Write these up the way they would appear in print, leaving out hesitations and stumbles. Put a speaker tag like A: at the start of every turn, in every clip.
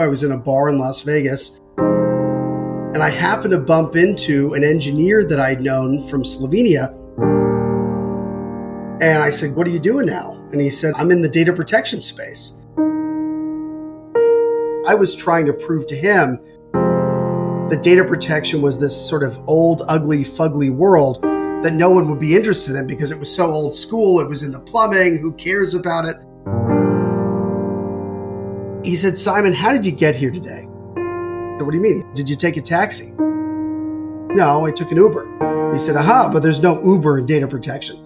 A: I was in a bar in Las Vegas, and I happened to bump into an engineer that I'd known from Slovenia. And I said, "What are you doing now?" And he said, "I'm in the data protection space." I was trying to prove to him that data protection was this sort of old, ugly, fugly world that no one would be interested in because it was so old school. It was in the plumbing. Who cares about it? He said, "Simon, how did you get here today?" I said, "What do you mean? Did you take a taxi?" "No, I took an Uber." He said, "Aha, but there's no Uber in data protection."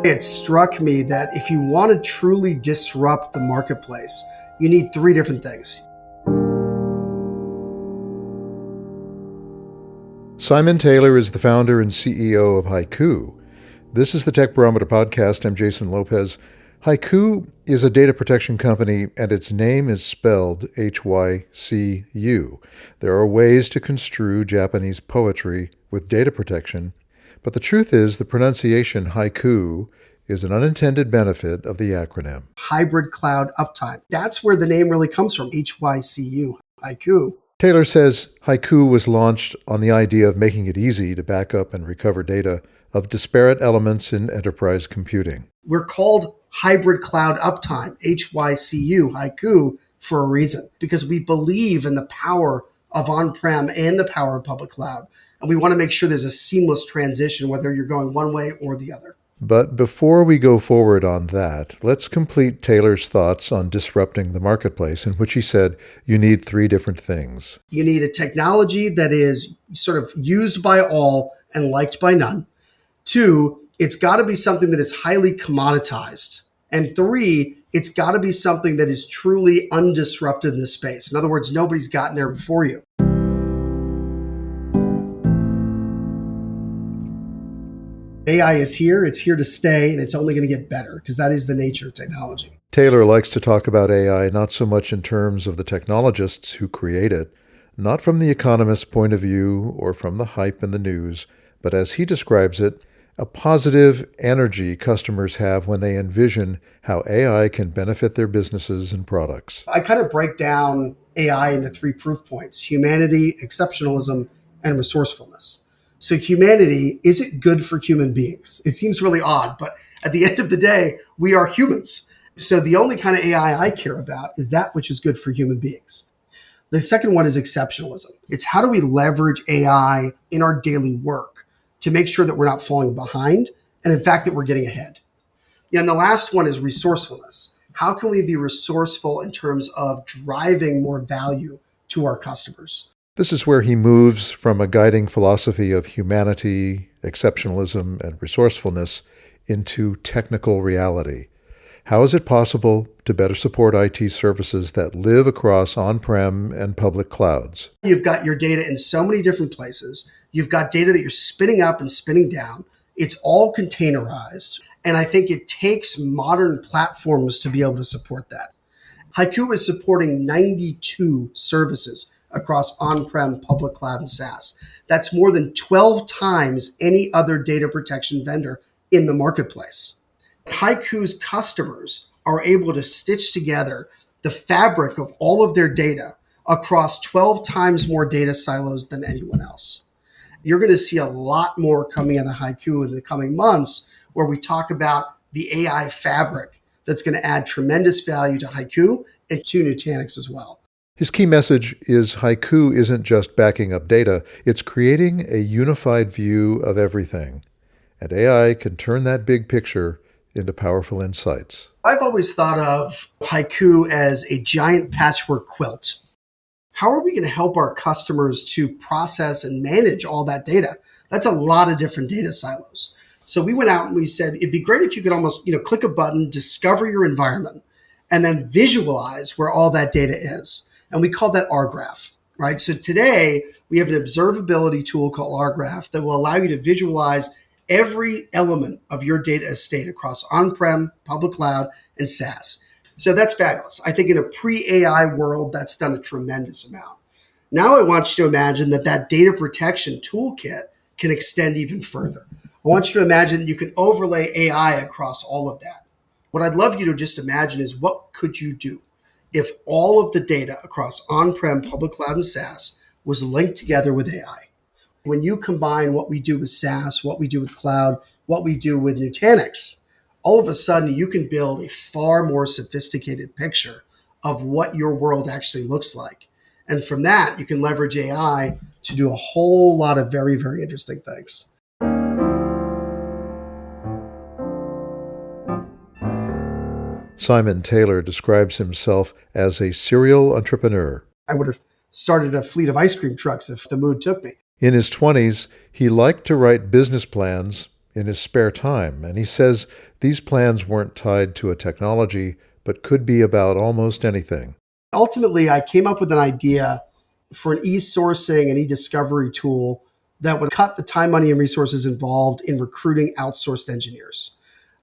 A: It struck me that if you want to truly disrupt the marketplace, you need three different things.
B: Simon Taylor is the founder and CEO of HYCU. This is the Tech Barometer podcast. I'm Jason Lopez. HYCU is a data protection company, and its name is spelled HYCU. There are ways to construe Japanese poetry with data protection, but the truth is the pronunciation haiku is an unintended benefit of the acronym.
A: Hybrid cloud uptime. That's where the name really comes from, HYCU, haiku.
B: Taylor says HYCU was launched on the idea of making it easy to back up and recover data of disparate elements in enterprise computing.
A: We're called hybrid cloud uptime, HYCU, haiku, for a reason, because we believe in the power of on-prem and the power of public cloud. And we want to make sure there's a seamless transition, whether you're going one way or the other.
B: But before we go forward on that, let's complete Taylor's thoughts on disrupting the marketplace, in which he said you need three different things.
A: You need a technology that is sort of used by all and liked by none. 2, it's got to be something that is highly commoditized. And 3, it's got to be something that is truly undisrupted in the space. In other words, nobody's gotten there before you. AI is here, it's here to stay, and it's only going to get better because that is the nature of technology.
B: Taylor likes to talk about AI not so much in terms of the technologists who create it, not from the economist's point of view or from the hype in the news, but as he describes it, a positive energy customers have when they envision how AI can benefit their businesses and products.
A: I kind of break down AI into 3 proof points: humanity, exceptionalism, and resourcefulness. So humanity, is it good for human beings? It seems really odd, but at the end of the day, we are humans. So the only kind of AI I care about is that which is good for human beings. The second one is exceptionalism. It's how do we leverage AI in our daily work to make sure that we're not falling behind and in fact that we're getting ahead. And the last one is resourcefulness. How can we be resourceful in terms of driving more value to our customers?
B: This is where he moves from a guiding philosophy of humanity, exceptionalism, and resourcefulness into technical reality. How is it possible to better support IT services that live across on-prem and public clouds?
A: You've got your data in so many different places. You've got data that you're spinning up and spinning down. It's all containerized. And I think it takes modern platforms to be able to support that. HYCU is supporting 92 services across on-prem, public cloud, and SaaS. That's more than 12 times any other data protection vendor in the marketplace. HYCU's customers are able to stitch together the fabric of all of their data across 12 times more data silos than anyone else. You're going to see a lot more coming out of HYCU in the coming months where we talk about the AI fabric that's going to add tremendous value to HYCU and to Nutanix as well.
B: His key message is HYCU isn't just backing up data, it's creating a unified view of everything. And AI can turn that big picture into powerful insights.
A: I've always thought of HYCU as a giant patchwork quilt. How are we going to help our customers to process and manage all that data? That's a lot of different data silos. So we went out and we said, it'd be great if you could almost, click a button, discover your environment, and then visualize where all that data is. And we call that rGraph, right? So today we have an observability tool called rGraph that will allow you to visualize every element of your data estate across on-prem, public cloud, and SaaS. So that's fabulous. I think in a pre-AI world, that's done a tremendous amount. Now I want you to imagine that data protection toolkit can extend even further. I want you to imagine that you can overlay AI across all of that. What I'd love you to just imagine is what could you do? if all of the data across on-prem, public cloud, and SaaS was linked together with AI. When you combine what we do with SaaS, what we do with cloud, what we do with Nutanix, all of a sudden you can build a far more sophisticated picture of what your world actually looks like. And from that, you can leverage AI to do a whole lot of very, very interesting things.
B: Simon Taylor describes himself as a serial entrepreneur.
A: I would have started a fleet of ice cream trucks if the mood took me.
B: In his 20s, he liked to write business plans in his spare time, and he says these plans weren't tied to a technology, but could be about almost anything.
A: Ultimately, I came up with an idea for an e-sourcing and e-discovery tool that would cut the time, money, and resources involved in recruiting outsourced engineers.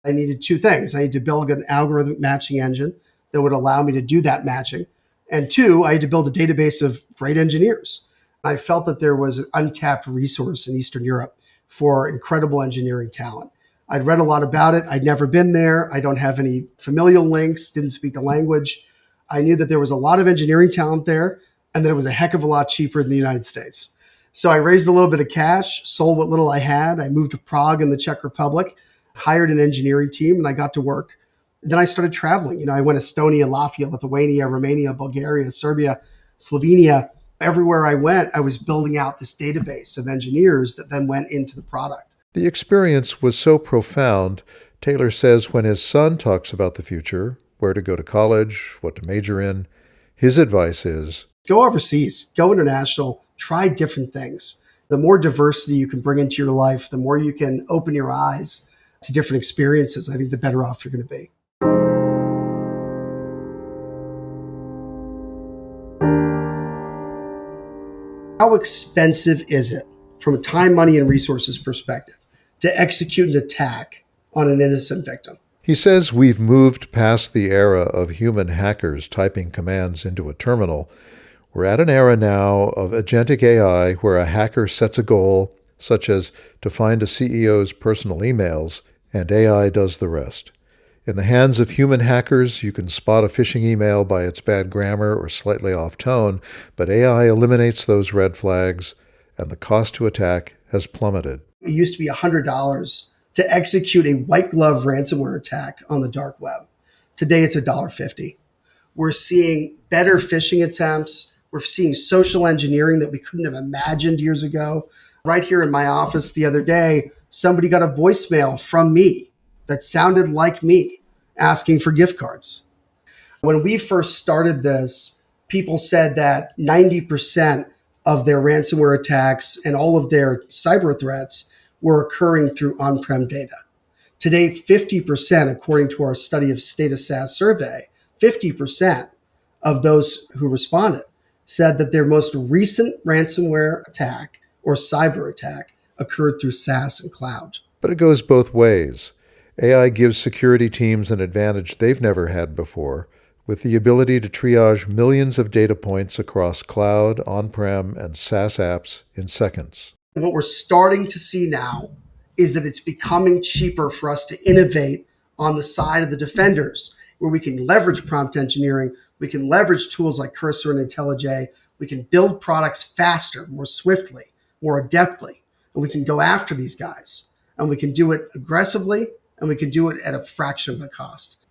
A: I needed two things. I needed to build an algorithmic matching engine that would allow me to do that matching. And two, I had to build a database of great engineers. I felt that there was an untapped resource in Eastern Europe for incredible engineering talent. I'd read a lot about it. I'd never been there. I don't have any familial links, didn't speak the language. I knew that there was a lot of engineering talent there and that it was a heck of a lot cheaper than the United States. So I raised a little bit of cash, sold what little I had. I moved to Prague in the Czech Republic, hired an engineering team, and I got to work. Then I started traveling. I went to Estonia, Latvia, Lithuania, Romania, Bulgaria, Serbia, Slovenia. Everywhere I went, I was building out this database of engineers that then went into the product.
B: The experience was so profound, Taylor says when his son talks about the future, where to go to college, what to major in, his advice is,
A: go overseas, go international, try different things. The more diversity you can bring into your life, the more you can open your eyes to different experiences, I think the better off you're going to be. How expensive is it from a time, money, and resources perspective to execute an attack on an innocent victim?
B: He says we've moved past the era of human hackers typing commands into a terminal. We're at an era now of agentic AI where a hacker sets a goal, such as to find a CEO's personal emails, and AI does the rest. In the hands of human hackers, you can spot a phishing email by its bad grammar or slightly off tone, but AI eliminates those red flags, and the cost to attack has plummeted.
A: It used to be $100 to execute a white glove ransomware attack on the dark web. Today, it's $1.50. We're seeing better phishing attempts. We're seeing social engineering that we couldn't have imagined years ago. Right here in my office the other day, somebody got a voicemail from me that sounded like me asking for gift cards. When we first started this, people said that 90% of their ransomware attacks and all of their cyber threats were occurring through on-prem data. Today, 50%, according to our study of State of SaaS survey, 50% of those who responded said that their most recent ransomware attack or cyber attack occurred through SaaS and cloud.
B: But it goes both ways. AI gives security teams an advantage they've never had before, with the ability to triage millions of data points across cloud, on-prem, and SaaS apps in seconds.
A: What we're starting to see now is that it's becoming cheaper for us to innovate on the side of the defenders, where we can leverage prompt engineering, we can leverage tools like Cursor and IntelliJ, we can build products faster, more swiftly, more adeptly, and we can go after these guys. And we can do it aggressively, and we can do it at a fraction of the cost.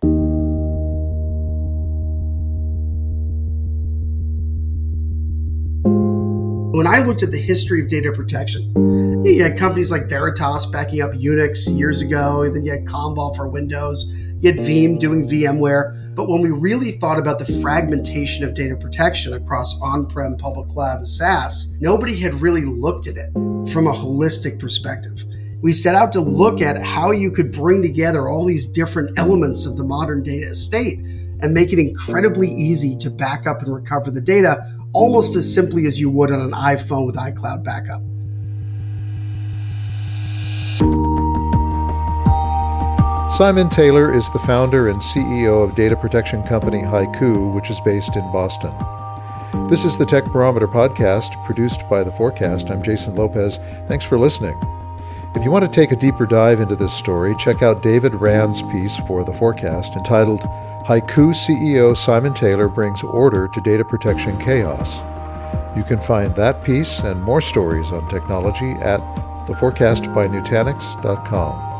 A: When I looked at the history of data protection, you had companies like Veritas backing up Unix years ago, and then you had Commvault for Windows, you had Veeam doing VMware. But when we really thought about the fragmentation of data protection across on-prem, public cloud, and SaaS, nobody had really looked at it from a holistic perspective. We set out to look at how you could bring together all these different elements of the modern data estate and make it incredibly easy to back up and recover the data, almost as simply as you would on an iPhone with iCloud backup.
B: Simon Taylor is the founder and CEO of data protection company HYCU, which is based in Boston. This is the Tech Barometer podcast, produced by The Forecast. I'm Jason Lopez. Thanks for listening. If you want to take a deeper dive into this story, check out David Rand's piece for The Forecast entitled HYCU CEO Simon Taylor brings order to data protection chaos. You can find that piece and more stories on technology at theforecastbynutanix.com.